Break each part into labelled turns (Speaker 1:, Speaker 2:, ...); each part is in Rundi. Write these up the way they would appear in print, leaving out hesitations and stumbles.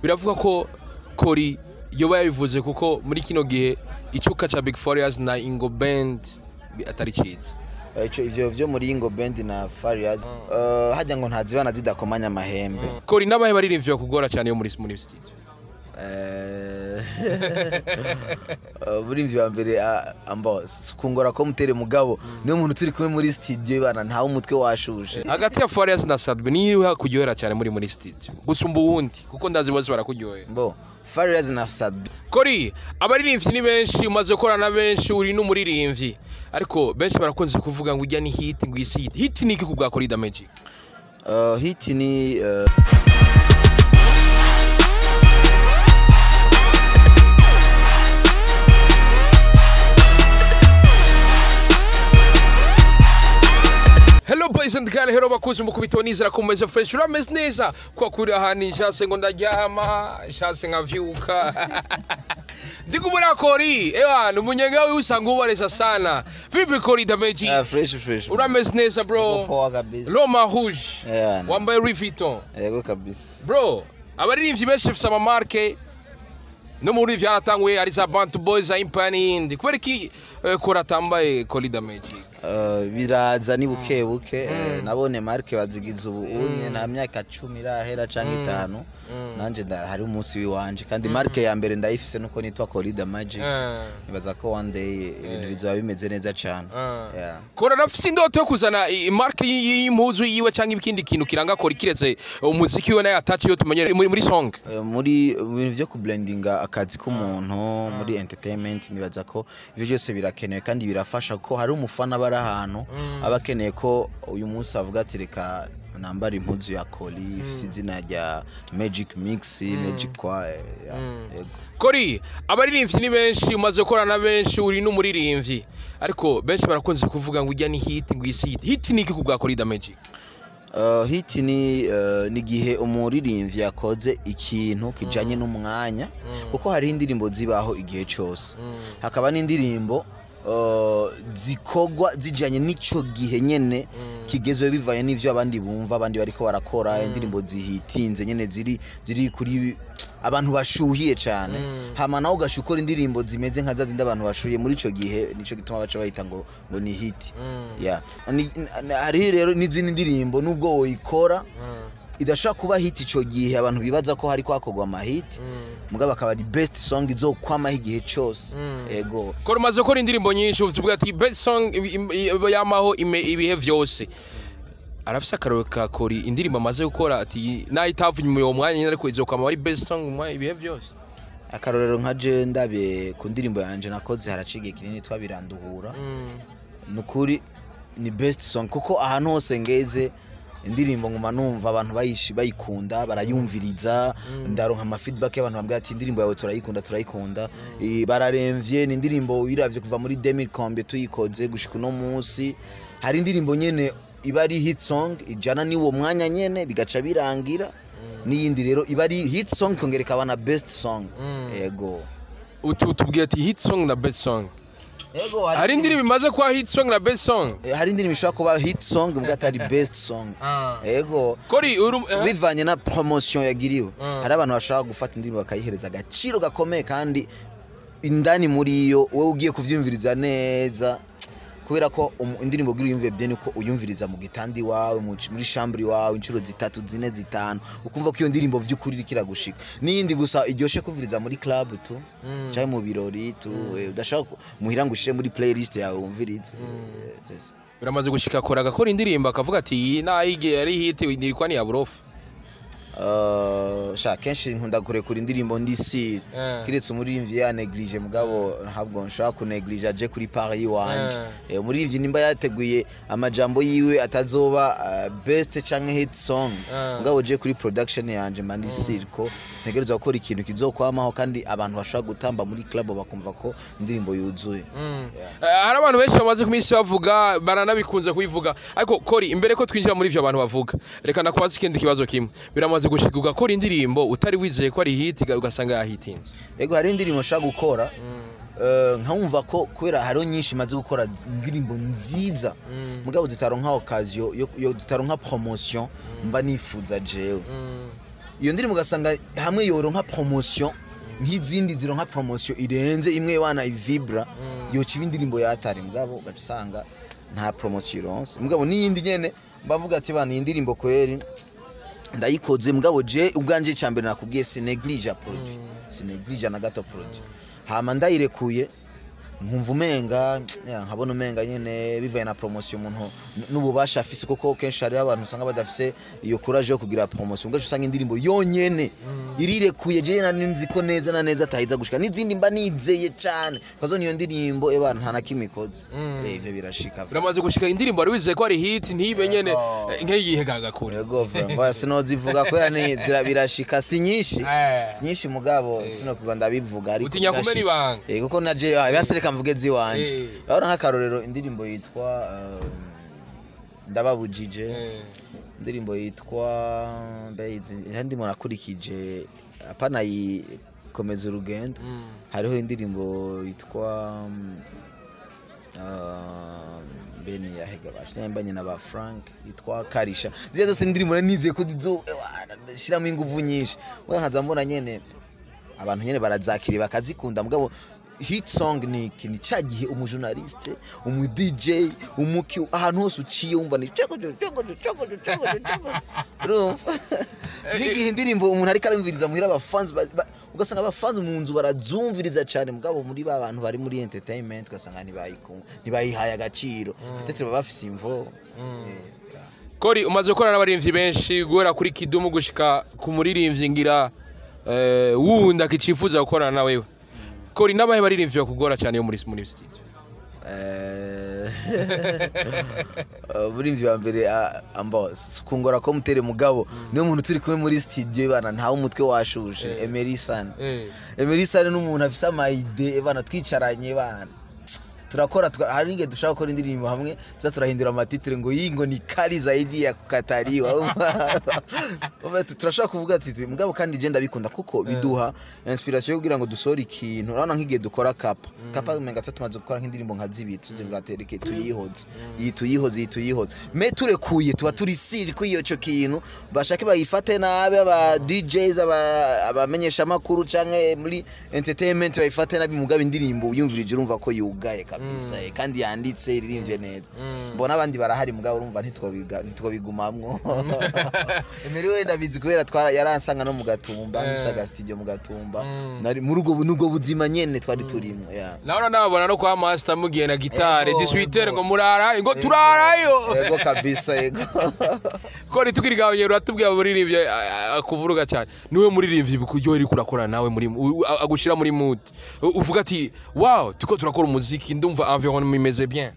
Speaker 1: biravuga ko Kori yoba yabivuze kuko muri kino gihe icuka cha Big Farious na Ingo Band atari ciza.
Speaker 2: Ivyo vyo muri Ingo Band na Farious hajya ngo ntazibana zidakomanya amahembe.
Speaker 1: Kori nabahe baririmbye kugora cyane yo muri studio.
Speaker 2: Burimvye wa mbere ambos kungora ko mutere mugabo niyo muntu turi kumwe muri studio bana ntawe umutwe washushe.
Speaker 1: Hagati ya Farious na Sadbe niyo kuryohera cyane muri studio. Gusumba uwundi kuko ndazi bose barakuryohera.
Speaker 2: Bo Farious na Sadbe.
Speaker 1: Kori abaririmbyi ni benshi umaze korana benshi uri n'umuririmbyi ariko benshi barakunze kuvuga ngo ujya ni hit ngo isi hit ni iki kubwa Kori da Magic.
Speaker 2: Hit ni
Speaker 1: Hello boys and girls, hello bakuzi mukubito nizera ko meze fresh urameze neza kwa kuri ahani nshase ngo ndaryama nshase nkavyuka Ndikumura Kori ewana umunyenga we usanga ubareza sana vipi Kori da Magic
Speaker 2: fresh
Speaker 1: urameze neza bro
Speaker 2: poa kabisa
Speaker 1: Roma Rouge wambaye Louis Vuitton
Speaker 2: yego kabisa
Speaker 1: bro abaririmbyi benshi bafite ama marque no muri vyaratangwe ari za Bantu Boys za Impani kubera ki Kora tambaye Kori da Magic
Speaker 2: biraza ni buke nabone marke bazigiza ubu unye nta myaka 10 irahera canke 5 nanje hari umunsi wiwanje kandi marke ya mbere ndayifise nuko nitwa Kori da Magic nibaza ko one day ibintu bizoba bimeze neza cyane
Speaker 1: Kora rafise indoto yo kuzana marke y'impuzu yiwe canke ibikindi kintu kiranga Kori kireze umuziki we nayo attach yo tumenyere muri song
Speaker 2: muri ibintu byo ku blendinga akazi k'umuntu muri entertainment nibaza ko ivyo byose birakenewe kandi birafasha ko hari umufana ahantu abakeneye ko uyu munsi avuga ati reka nambara impuzu ya Kori ifise izina rya Magic Mix Magic kwa
Speaker 1: Kori abaririmbyi ni benshi umaze korana benshi uri n'umuririmbyi ariko benshi barakunze kuvuga ngo ujya ni hit ngo isi hit ni iki kubwa Kori da Magic.
Speaker 2: Hit ni gihe umuririmbyi yakoze ikintu kijanye n'umwanya kuko hari indirimbo zibaho igihe cyose hakaba n'indirimbo zikogwa zijanye n'ico gihe nyene kigezwe bivaye n'ivyo abandi bumva abandi bariko barakora indirimbo zihitinze nyene ziri kuri abantu bashuhiye cyane hama naho gashukora indirimbo zimeze nka zazindi abantu bashuhiye muri ico gihe nico gituma baca bahita ngo ni hit hari rero n'izindi ndirimbo nubwo woyikora idashaka kuba hit ico gihe abantu bibaza ko hari kwakogwa ama hit mugaba akaba ari best song izokwama igihe cyose ego
Speaker 1: Kora maze ko indirimbo nyinshi uvuga ati best song yamaho ibihe vyose arafise akaroro ka Kori indirimbo amaze gukora ati nayitavuye mu mwanya ariko izokwama ari best song mu ibihe vyose
Speaker 2: akarorero nka je ndabe ku ndirimbo yanje nakoze haracige kinini twabiranduhura nukuri ni best song kuko ahantu hose ngeze indirimbo nguma numva abantu bayikunda barayumviriza ndaronka ama feedback y'abantu bambwira ati indirimbo yawe turayikunda bararemvye ni indirimbo wiravye kuva muri 2000 tuyikoze gushika no munsi hari indirimbo nyene iba ari hit song ijana ni wo mwanya nyene bigaca birangira niyindi rero iba ari hit song kongereka abana best song yego
Speaker 1: utubwiye ati hit song na best song
Speaker 2: yego
Speaker 1: hari indirimbo imaze kwa hit song na best song
Speaker 2: hari indirimbo ishaka kuba hit song mbwa atari best song yego
Speaker 1: Kori
Speaker 2: bivanye na promotion yagiriwe hari abantu bashaka gufata indirimbo bakayihereza agaciro gakomeye kandi indani muri iyo wowe ugiye kuvyumviriza neza kubera ko indirimbo gira yumve bien uko uyumviriza mu gitandi wawe muri chambre wawe incuro 3 4 5 ukumva ko iyo ndirimbo vy'ukuri rikira gushika niyindi gusa iryoshe kuviriza muri club tu cyangwa mu birori tu udashaka muhira ngushire muri playlist yawe umvirize
Speaker 1: biramaze gushika Kora agakora indirimbo akavuga ati nayige ari hit ndirikwa ni ya burofu
Speaker 2: kenshi nkunda kurekura indirimbo ndisi kiretse umuririmbyi ya neglige mugabo ntabwo nshaka kuneglige aje kuri Paris wanje umuririmbyi nimba yateguye amajambo yiwe atazoba best canke hit song mugabo je kuri production yanje mandisi ko ntegerezwa gukora ikintu kizokwamaho kandi abantu bashaka gutamba muri club bakumva ko indirimbo yuzuye
Speaker 1: hari abantu benshi bamaze kumisi bavuga baranabikunze kubivuga ariko Kori imbere ko twinjira muri ivyo abantu bavuga reka nakubaza ikindi kibazo kimwe biramaze gushika ugakora indirimbo utari wizeye ko ari hit ugasanga yahitinze
Speaker 2: yego hari indirimbo nshaka gukora nkamva ko kubera hariho nyinshi maze gukora indirimbo nziza mugabo dutaronka occasion yo dutaronka promotion mba nifuza jewe iyo ndirimbo ugasanga hamwe yoronka promotion nk'izindi zironka promotion irenze imwe wana ivibra yoca ibindirimbo yatari mugabo ugasanga nta promotion ironse mugabo n'iyindi nyene bavuga ati bana indirimbo kweri ndayikoze mugabo je ubwanje cyambere nakubwiye sineglige produit sineglige na gato produit hama ndayirekuye nkumva umenga nkabona umenga nyene bivaye na promotion umuntu n'ububasha afise kuko kenshi hari abantu usanga badafise iyo courage yo kugira promotion ngaje usanga indirimbo yonyene irirekuye je naninzi ko neza na neza atahiza gushika n'izindi mba nizeye cyane kazo niyo ndirimbo ebana nta nakimikoze ivyo birashika
Speaker 1: biramaze gushika indirimbo ari wizeye ko ari hit ntibe nyene nkeyihegaga kure
Speaker 2: yego vramba sinozivuga ko yanezira birashika si nyinshi mugabo sino kugo ndabivuga ari
Speaker 1: utinya kumena ibanga
Speaker 2: kuko naje yasereka mvuge ziwanje urabona nk'akarorero indirimbo yitwa ndababujije indirimbo yitwa ndayizi ndimo nakurikije apana yikomeza urugendo hariho indirimbo yitwa Beni ya Hega bashanyambanye na ba Frank yitwa Karisha ziya zose indirimbo nize ko dizo shiramo ingufu nyinshi nkaza mbona nyene abantu nyene barazakiri bakazikunda mugabo hit song ni cyagihe umujournaliste umu DJ umuki ahantu hose uciye umva ni choko n'igihe indirimbo umuntu ari karamviriza muhira abafans ugasanga abafans mu nzu barazumviriza cyane mugabo muri ba bantu bari muri entertainment ugasanga ntibayihaye agaciro peut-être bafise imvo
Speaker 1: Kori umaze gukora n'abarimvyi benshi guhera kuri Kidumu gushika ku muririmvyi ngira wundi akicifuza gukorana na wewe Kori nabahe baririmvye kugora cyane yo muri studio
Speaker 2: burimvye wa mbere ambos kungora ko mutere mugabo niyo muntu turi kumwe muri studio bana nta umutwe washushe Emerson n'umuntu afise amaide bana twicaranye bana turakora hari nge dushaka gukora indirimbo hamwe tuza turahindura amatitre ngo yingo ni kali zaidi ya kukataliwa turashaka kuvuga ati mugabo kandi je ndabikunda kuko biduha inspiration yo kugira ngo dusore ikintu urabona nk'igihe dukora kapa umenga tumaze gukora nk'indirimbo nka zibiri tuzivuga tereke tuyihoze me turekuye tuba turi siri ko iyo cyo kintu bashake bayifate nabe aba DJs abamenyesha makuru canke muri entertainment bayifate nabi mugabo indirimbo uyumvirije urumva ko yugaye kabisa kandi yanditse iririmbye neza mbona abandi barahari mugabo urumva ntitwobigumamwo emeriwe ndabizi kubera yaransanga no mu Gatumba musaga studio mu Gatumba nari muri ubwo buzima nyene twari turimo
Speaker 1: naona nabona no kwa master mugiye na gitare 18 ngo murara ngo turarayo
Speaker 2: yego kabisa yego
Speaker 1: Kori tukirigaye uratubwiye buririmbye akuvuruga cyane niwe muririmbye bukuryo iri kurakora nawe muri agushira muri mood uvuga ati wow tuko turakora umuziki ndumva environnement imeze bien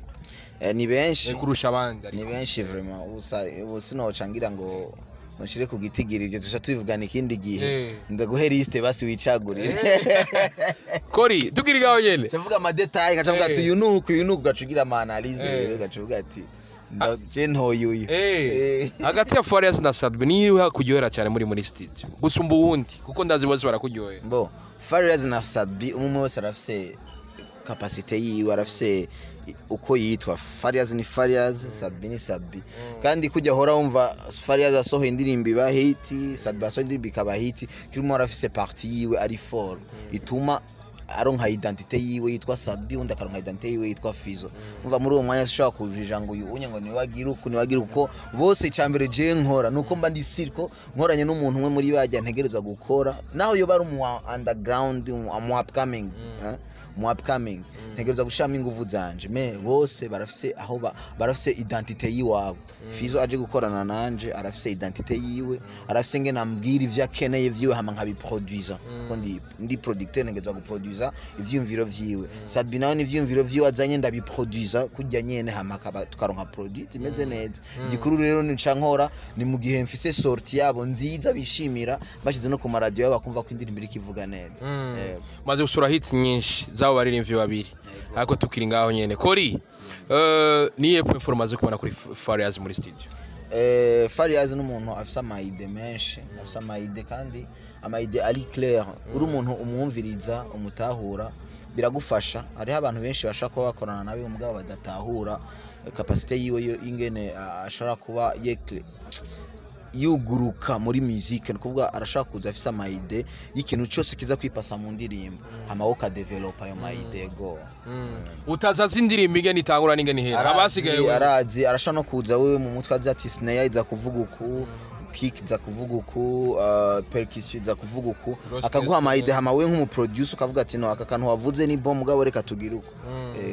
Speaker 2: ni benshi
Speaker 1: kurusha abandi
Speaker 2: ni benshi vraiment ubusa nocangira ngo mushire ku gitigiri ibyo tusha tuvugana ikindi gihe ndaguhera liste basi wicagurire
Speaker 1: Kori tukirigaho nyene
Speaker 2: cyavuga ama detail gacavuga ati yunuku gacugira ama analyse rero gacuvuga ati ndaje ntoyuye
Speaker 1: hagati ya Farious na Sadbi niwe kuryohera cyane muri studio gusumba uwundi kuko ndazi bose barakuryohera
Speaker 2: bo Farious na Sadbi umwe wese arafise capacité yiwe arafise uko yitwa Farious ni Farious Sadbi ni Sadbi kandi kujya hora umva Farious asoho indirimbo iba hit Sadbi asoho indirimbo ikaba hit kirimo arafise partie yiwe ari fort ituma aronka identité yiwe yitwa Sadbi undi akaronka identité yiwe yitwa Fizo umva muri uwo mwanya shaka kujija ngo uyu ngo niwagira uko bose cyambere je nkora nuko mba ndi circo nkoranye n'umuntu umwe muri bajya ntegereza gukora naho yo bari mu underground mu upcoming ntegereza gushama ingufu zanje me bose barafise aho barafise identité yiwabo Fizo aje gukorana nanje arafise identité yiwe arafise nge nambwira ivya keneye vyiwe hama nkabiproduza ko ndi producteur ntegeza guproduza ivyumviro vyiwe Sadbi nawe ni ivyumviro vyiwe azanye ndabiproduza kujya nyene hama tukaronka produit imeze neza gikuru rero ni cankora ni mu gihe mfise sortie yabo nziza bishimira bashize no ku radio bakumva ko indirimbo iri kivuga neza
Speaker 1: maze gusura hits nyinshi zabo baririmvye babiri ariko tukiri ngaho nyene Kori niye performance kubona kuri Farious muri studio
Speaker 2: Farious n'umuntu afisa amaide menshi afisa amaide kandi amaide ari clair uri umuntu umwumviriza umutahura biragufasha ari abantu benshi bashaka kuba bakorana nawe umugabo badatahura capacité yiwe ingene ashara kuba yekle yuguruka muri musique nukuvuga arashaka kuza afise amaide y'ikintu cyose kiza kwipasa mu ndirimbo hama wo ka develop ayo maide go
Speaker 1: utazaza indirimbo ingene itangura n'ingene ihera abasigaye
Speaker 2: arazi arashaka no kuza wewe mu mutwe azi ati snare iza kuvuga uku kick za kuvuga uku percussion za kuvuga uku akaguha amaide hama we nk'umu producer ukavuga ati no aka kantu wavuze ni bomb mugabo reka tugira uko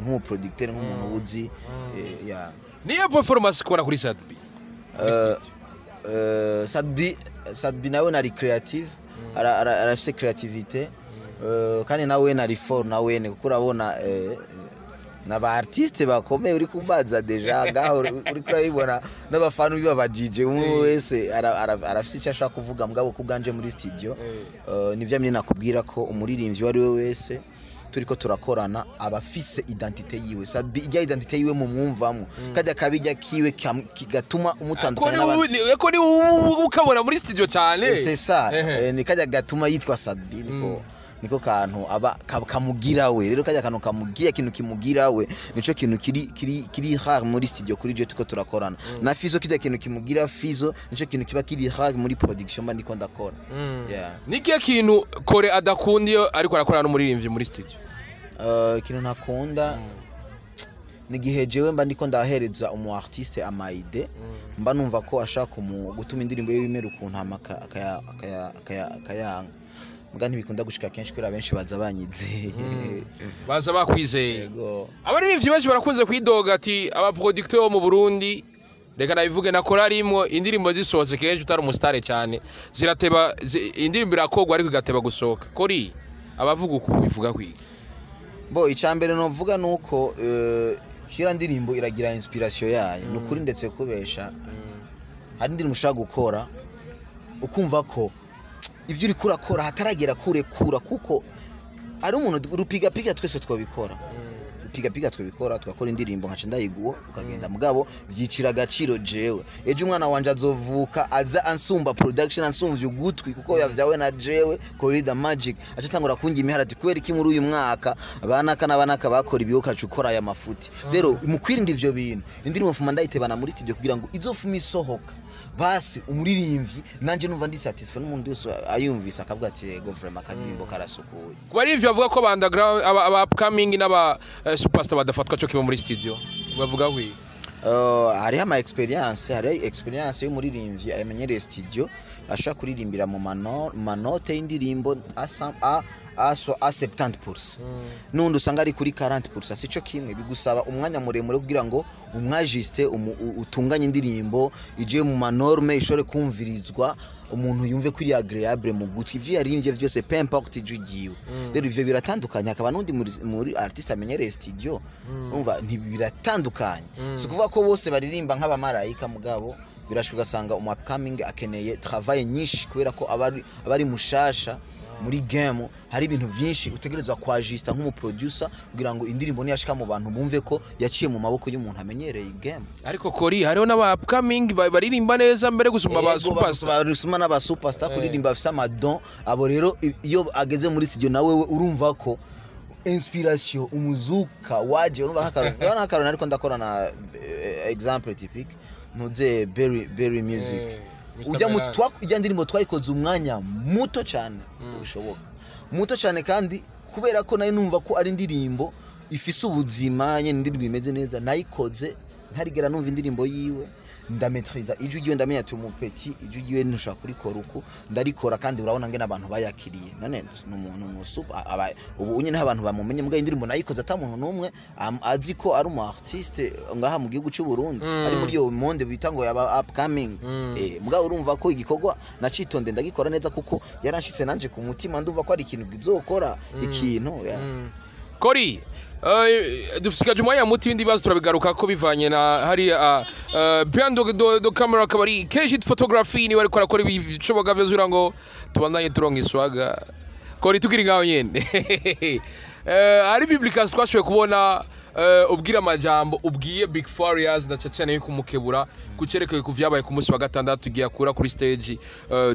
Speaker 2: nk'umu producteur nk'umuntu uzi ya
Speaker 1: niyo performance kora kuri Sadbi
Speaker 2: Sadbi nawe nari creative arafise creativité kandi nawe nari fort nawe ne kuko urabona n'aba artiste bakomeye uri kubaza deja ngaho uri kurabibona n'abafana bibabajije umwe wese arafise icyo ashaka kuvuga mugabo kubganje muri studio nivyo mine nakubwira ko umuririmbyi wari we wese turiko turakorana abafise identité yiwe Sadbi ijya identité yiwe mu mwumvamo kajya kabijya kiwe kigatuma umutandukana
Speaker 1: n'abandi ko ni ukabona muri studio cyane
Speaker 2: c'est ça ni kajya gatuma yitwa Sadbi niko kantu aba kamugira we rero kajya kantu kamugira kintu kimugira we nico kintu kiri rare muri studio kuri je tuko turakorana na Fizo kida kintu kimugira Fizo nico kintu kiba kiri rare muri production mba ndiko ndakora
Speaker 1: nikiye kintu kore adakundiyo ariko arakorana n'umuririmbyi muri studio
Speaker 2: kintu nakunda nigihe jewe mba ndiko ndahereza umu artiste amaide mba numva ko ashaka gutuma indirimbo ye bimera ukuntu akayanga muga ntibikunda gushika kenshi kuri abenshi baza banyize
Speaker 1: baza bakwizeye abaririmbyi benshi barakunze kwidoga ati aba producteur bo mu Burundi reka nabivuge nakora arimo indirimbo zisoze kenshi utari umustare cyane zirateba indirimbo irakogwa ariko igateba gusoka kuri abavuga uko bivuga kwiga
Speaker 2: bo icambere no vuga nuko kira ndirimbo iragira inspiration yayo nukuri ndetse kubesha hari indirimbo ushaka gukora ukumva ko ivyo uri kurakora hataragera kura kuko ari umuntu rupiga twese twabikora piga twabikora twakora indirimbo nka ndayiguwo ukagenda mugabo vyicira agaciro jewe eje umwana wanje azovuka aza ansumba production ansumvye ugutwi kuko yavyawe na jewe Corida Magic acatangura kungi imiharati kwera iki muri uyu mwaka abanaka bakora ibiyoka cukora aya mafuti rero mukwirinda ivyo bintu indirimbo mfuma ndayitebana muri studio kugira ngo izofuma isohoka basi umuririmbyi nanje numva ndi satisfied n'umuntu wese ayumvisa akavuga ati yego vraiment kandirimbo karasukuye
Speaker 1: kubari ivyo avuga ko underground aba upcoming n'aba superstar badafatwa cyo kiba muri studio bavuga hwi
Speaker 2: hari ama experience y'umuririmbyi ayamenyereye studio ashaka kuririmbira mu manote y'indirimbo a 70% nundi usanga ari kuri 40% sico kimwe bigusaba umwanya muremure kugira ngo umwajiste utunganye indirimbo ije mu manorme ishore kumvirizwa umuntu yumve kuri agreeable mu gutwi ivyo yarimvye vyose peu importe ijugiwe rero ivyo biratandukanye akaba nundi muri artiste amenyereye studio umva ntibiratandukanye sukuvuga ko bose baririmba nk'abamarayika mugabo birashuka sanga upcoming akeneye travail nyinshi kubera ko abari mushasha muri game hari ibintu byinshi utegerezwa kwajista nk'umu producer kugira ngo indirimbo niyashika mu bantu bumve ko yaciye mu maboko y'umuntu amenyereye game
Speaker 1: ariko kori hariho n'aba upcoming baririmba neza mbere gusumba aba superstar
Speaker 2: barusuma n'aba superstar kuririmba afisa madon abo rero iyo ageze muri studio nawe urumva ko inspiration umuzuka waje urumva nk'akarona ariko ndakora na example typique ntuze berry music ujya ndirimbo twayikoze umwanya muto cyane ushoboka muto cyane kandi kubera ko nari numva ko ari indirimbo ifise ubuzima nyene indirimbo imeze neza nayikoze ntarigera numva indirimbo yiwe ndametriza ijugiwe ndamenya ati umupeti ijugiwe ntushaka kurikora uko ndarikora kandi urabona ngene abantu bayakiriye none n'umuntu musupa ubu unye n'abantu bamumenye mbwa indirimbo nayikoze atamuntu numwe azi ko ari umu artiste ngaha mu gihugu cy'u Burundi ari muri yo monde bitango yaba upcoming mbwa urumva ko igikorwa nacitonde ndagikora neza kuko yaranshitse nanje ku mutima ndumva ko ari ikintu gizokora ikintu
Speaker 1: kori dufisikaje umwanya muti bindi bazo turabigaruka ko bivanye na hari behind the camera kabari Kejit photography ni wari korakora ibishoboka vyazura ngo tubandanye turonka iswaga kori tukiri ngaho nyene ari publication twashoye kubona ubwira amajambo ubwiye Big Farious na cyane yo kumukebura kucerekeye kuvyabaye ku munsi wa gatandatu tugiye kura kuri stage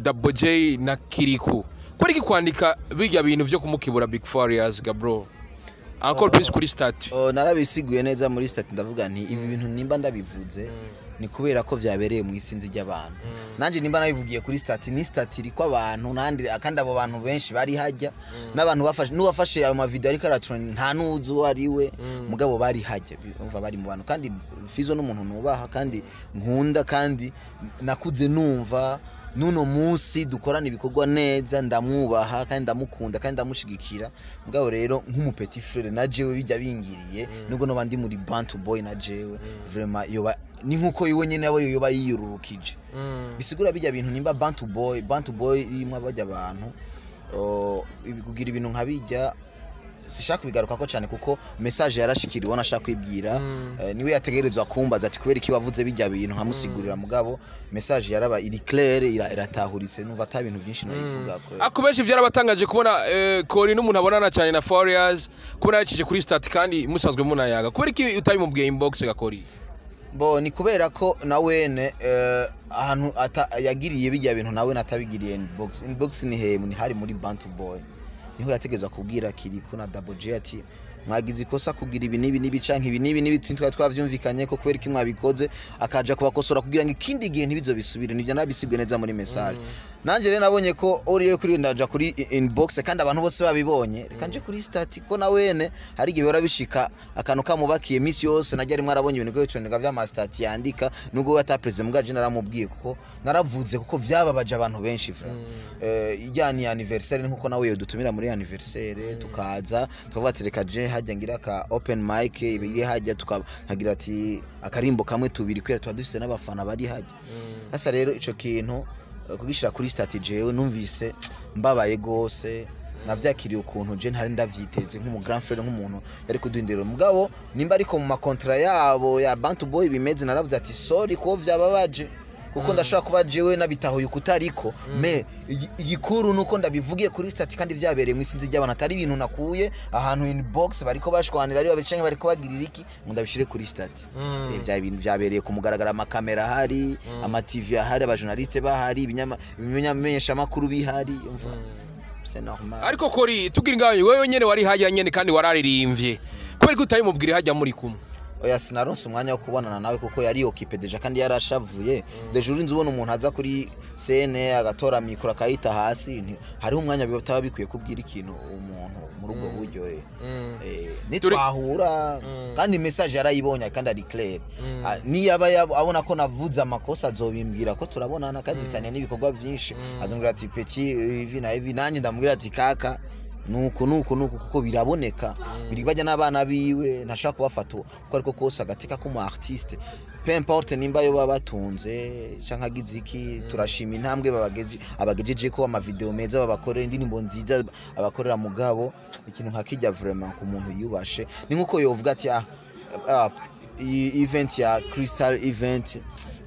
Speaker 1: Double J na Kiriku kuri kwandika bijya bintu vyo kumukebura Big Farious gabro Encore plus kuri stat.
Speaker 2: Narabisiguye neza muri stat ndavuga nti ibi bintu nimba ndabivuze ni kubera ko vyabereye mu isinzi ry'abantu nanje nimba nabivugiye kuri stati ni stati iri ko abantu nandi akandi abo bantu benshi bari hajya n'abantu bafashe nuwafashe ayo ma video ariko aratrend nta nuzu ariwe mugabo bari hajya umva bari mu bantu kandi Fizo n'umuntu nubaha kandi nkunda kandi nakuze numva nuno munsi dukorana ibikorwa neza ndamwubaha kandi ndamukunda kandi ndamushigikira mugabo rero nk'umupeti frere na jewe bijya bingiriye nubwo no bandi muri Bantu Boy na jewe vraiment yoba ni nkuko yiwe nyene abo yoba yiyururukije bisigura bijya bintu nimba Bantu Boy imwe abajya abantu kugira ibintu nkabijya sishaka kubigaruka ko cyane kuko message yarashikiriwe nashaka kwibwira niwe yategerezwa kumbaza ati kubera iki wavuze bijya bintu nkamusigurira mugabo message yaraba iri clair iratahuritse numva ata bintu byinshi no yivuga ko
Speaker 1: akubeshi vyarabatangaje kubona Kori n'umuntu abonana cyane na Farious kubona yakije kuri stat kandi musanzwe munayaga kubera iki utabimubwiye inbox ga Kori
Speaker 2: bo ni kubera ko nawene ahantu yagiriye bijya bintu nawe natabigiriye inbox ni hemu ni hari muri Bantu Boy niho yategezwa kubwira Kiriku na Double J ati mwagize ikosa kugira ibi nibi canke ibi nibi twari twavyumvikanye ko kwera kimwe abikoze akaja kubakosora kugira ngo ikindi gihe ntibizo bisubire nivyo nabisigwe neza muri message nanje rero nabonye ko uri kuri ndaja kuri inbox kandi abantu bose babibonye kanje kuri stati ko nawene hari gihe barabishika akantu kamubakiye misi yose najya rimwe arabonye ibintu byo cyonega vya master yandika nubwo yatapreze mugaje naramubwiye kuko naravuze kuko vyababaje abantu benshi ijyani anniversaire nkuko nawe yodutumira muri anniversaire tukaza tuvatereka je hajya ngira ka open mic ibiri hajya tukagira ati akarimbo kamwe tubiri kwera twadufise n'abafana bari hajya hasa rero ico kintu kugishira kuri strategy yewe numvise mbabaye gose navyakiriye ukuntu je ntari ndavyiteze nk'umu grand frère nk'umuntu yari kudindira mugabo nimba ariko mu makontra yabo ya Bantu Boy bimeze naravuze ati sorry ko vyababaje kuko ndashaka kuba jewe nabitaho yukutariko me igikuru nuko ndabivugiye kuri stati kandi vyabereye mu isinzi ry'abantu atari ibintu nakuye ahantu inbox bariko bashwanira ari babicenye bariko bagirira iki ndabishire kuri stati vya bintu vyabereye ku mugaragara amakamera hari ama TV hari abajournaliste bahari ibimenyesha makuru bihari umva c'est normal
Speaker 1: ariko Kori tugira ngaye wewe nyene wari hajya nyene kandi wararirimbye kubera ko utayimubwira hajya muri kumwe
Speaker 2: oya sinaronse umwanya wo kubonana nawe kuko yari occupé deja kandi yarashavuye deja urinze ubona umuntu aza kuri scene agatora mikro akayita hasi hari umwanya bitaba bikwiye kubwira ikintu umuntu muri ubwo buryo nitwahura kandi message yarayibonye kandi ari clair ni yaba abona ko navuze amakosa azobimbwira ko turabonana kandi dufitanye n'ibikorwa byinshi azongera ati petit ivi na ivi nanye ndamubwira ati kaka nuko kuko biraboneka biri bajya n'abana biwe ntashaka kubafata uko ariko kose agateka ko mu artiste peu importe nimba yo babatunze canka giziki turashima intambwe abagejeje ko ama video meza babakorera indirimbo nziza abakorera mugabo ikintu nkakijya vraiment ku muntu yubashe ni nkuko yovuga ati event ya Crystal event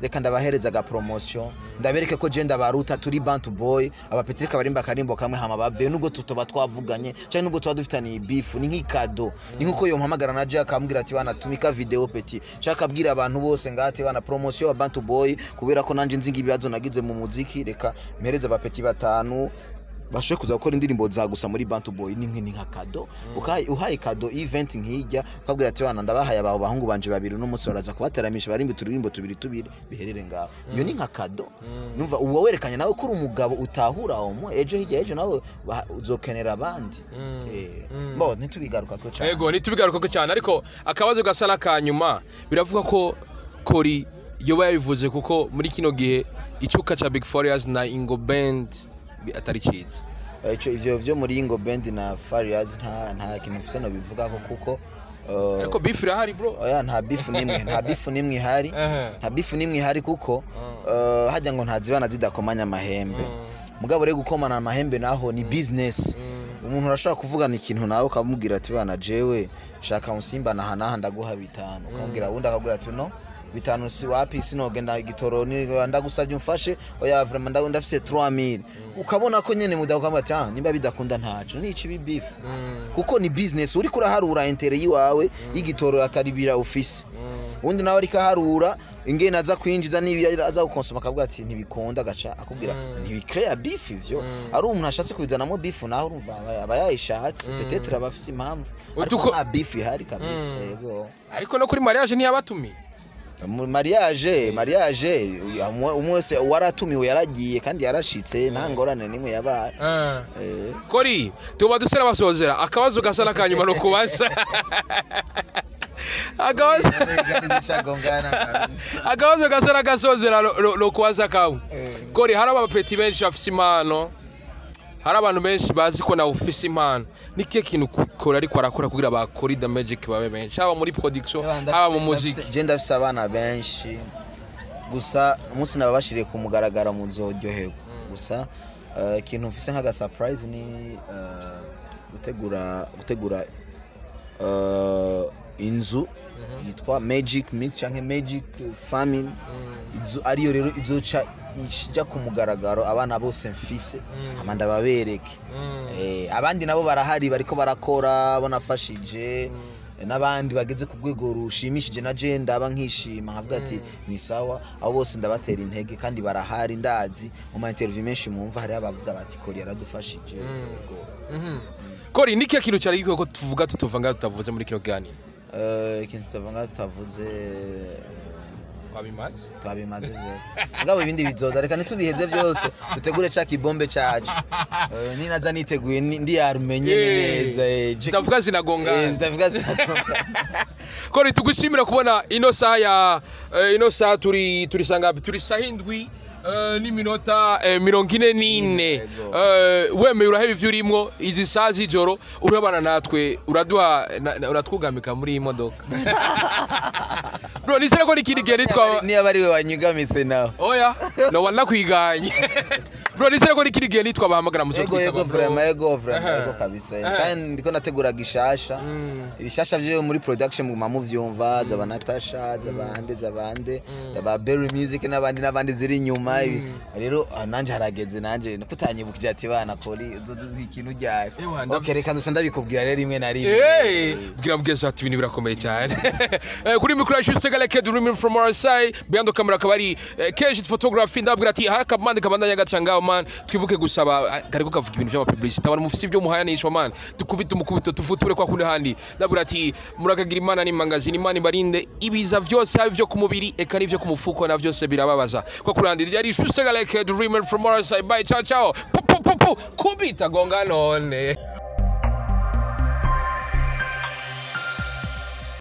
Speaker 2: reka ndabahereza ga promotion ndabereke ko genda baruta turi Bantu Boy abapetrika barimba karimbo kamwe hama bave nubwo tutoba twavuganye cyane nubwo twa dufitanye beef ni nk'ikado ni nkuko yo mpamagara na Jack akambwira ati bana tumika video petit shaka abwira abantu bose ngati bana promotion wa Bantu Boy kubera ko nanje nzinga ibibazo nagize mu muziki reka mpereza abapeti batanu bashoye kuza gukora indirimbo za gusa muri Bantu Boy ni nka kado uhaye kado event nkijya ukabwira ati bana ndabahaye abo bahungu banje babiri no munsi baraza kubateramisha barimbe turirimbo tubiri biherere ngaho iyo ni nka kado numva uwo werekanye nawe kuri umugabo utahura aho ejo hirya ejo nawe uzokenera abandi bo ntitubigaruka ko cyane
Speaker 1: yego ntitubigaruka ko cyane ariko akabazo gasana kanyuma biravuga ko Kori yoba yabivuze kuko muri kino gihe icuka cha Big Farious na Ingo Band atari cyiza
Speaker 2: ivyo vyo muri Ingo Band na Farious nta kintu mfise no bivuga ko kuko
Speaker 1: ariko beef irahari bro
Speaker 2: oya nta beef nimwe ihari kuko hajya ngo ntazibana zidakomanya amahembe mugabo rero gukomana amahembe naho ni business umuntu urashaka kuvugana ikintu nawe ukamubwira ati bana jewe shaka unsimba na ndaguha 5 ukamubwira wundi akagura ati no 5 si wapi sinogenda igitoro ni ndagusabye umfashe oya vraiment ndafise 3000 ukabona ko nyene mudakwamba ati nimba bidakunda ntaco ni ici beef kuko ni business uri kuraharura intere yiwawe igitoro akaribira office undi nawe ari kaharura ingene aza kwinjiza nibi aza gukonsoma akavuga ati ntibikunda gaca akubwira ntibicrea beef ivyo ari umuntu ashatse kubizanamo beef naho urumva abayayishatse peut-être abafise impamvu ariko nta beef ihari kabisa yego
Speaker 1: ariko no kuri mariage ntiyabatumiye
Speaker 2: mariage umwe wese waratumiwe yaragiye kandi yarashitse nta ngorane nimwe yabaye.
Speaker 1: Kori tuba dusera basozera akabazo gasa nakanyuma no kubaza akabazo gasa nakasozera no kubaza kawe. Kori hari abapeti benshi bafise impano, hari abantu benshi bazi ko nawe ufise impano, niki kintu ukora ariko arakora kugira bakora The Magic babe benshi, haba muri production haba mu muziki?
Speaker 2: Je ndafise abana benshi gusa umunsi nababashiriye kumugaragara mu nzoryoherwa. Gusa ikintu mfise nk'aga surprise ni gutegura inzu yitwa Magic Mix canke Magic Family. Inzu ariyo rero izoca ijya kumugaragaro abana bose mfise amanda babereke. Abandi nabo barahari bariko barakora bonafashije n'abandi bageze ku rwego rushimishije na je ndaba nkishima nkavuga ati ni sawa, abo bose ndabatera intege kandi barahari. Ndazi mu ma interview menshi mumva hari abavuga bati Kori yaradufashije.
Speaker 1: Kori niki kintu cyari giko ko tuvuga tutuvanga tutavuze muri kino gani?
Speaker 2: Ikintu tutavanga tutavuze
Speaker 1: twabimaze
Speaker 2: ngabo ibindi bizoza reka nitubiheze byose dutegure cha kibombe cyacu. Ninaza niteguye ndi yarumenye neza
Speaker 1: zitavuga zinagonga. Kori tugushimira kubona ino saa turi sanga turi sahindwi n'iminota 44. Wemeye uraheba ivyo urimo izi saa z'ijoro urabana natwe uratwugamika muri iyi modoka. Bro nizere ko nikindi gihe nitwa
Speaker 2: niya bari we wanyugamitse nawe.
Speaker 1: Oya no wanakwiganye. Bro nizere ko nikindi gihe nitwa bahamagara muzo
Speaker 2: twita. Yego vraiment kabisa. Kandi ndiko nategura gishasha. Ibishasha byo muri production mu vyumva zaba Natasha zabande zaba Berry Music n'abandi ziri nyuma. Rero nanje harageze nanje kutanyibukije ati bana Kori ikintu ryari. Okay reka nzo ndabikubwira rero rimwe na rimwe.
Speaker 1: Bwira bweza ati ibintu birakomeye cyane. Kuri micro Justegale Dreaming from our side behind the camera kabari Kesh photography ndabwira ati haraka bande kabandanya gacanga man twibuke gusaba kariko kavuga ibintu by'ama publicity abantu mufite ibyo muhayanisha man tukubita umukubito tufuture kwa kundi handi ndabwira ati murakagira imana ni magazine imana barinde ibiza byose byo kumubiri eka n'ivyo kumufuko na byose birababaza kwa kurandi yari Justegale Dreaming from our side bye ciao kubita gonga none.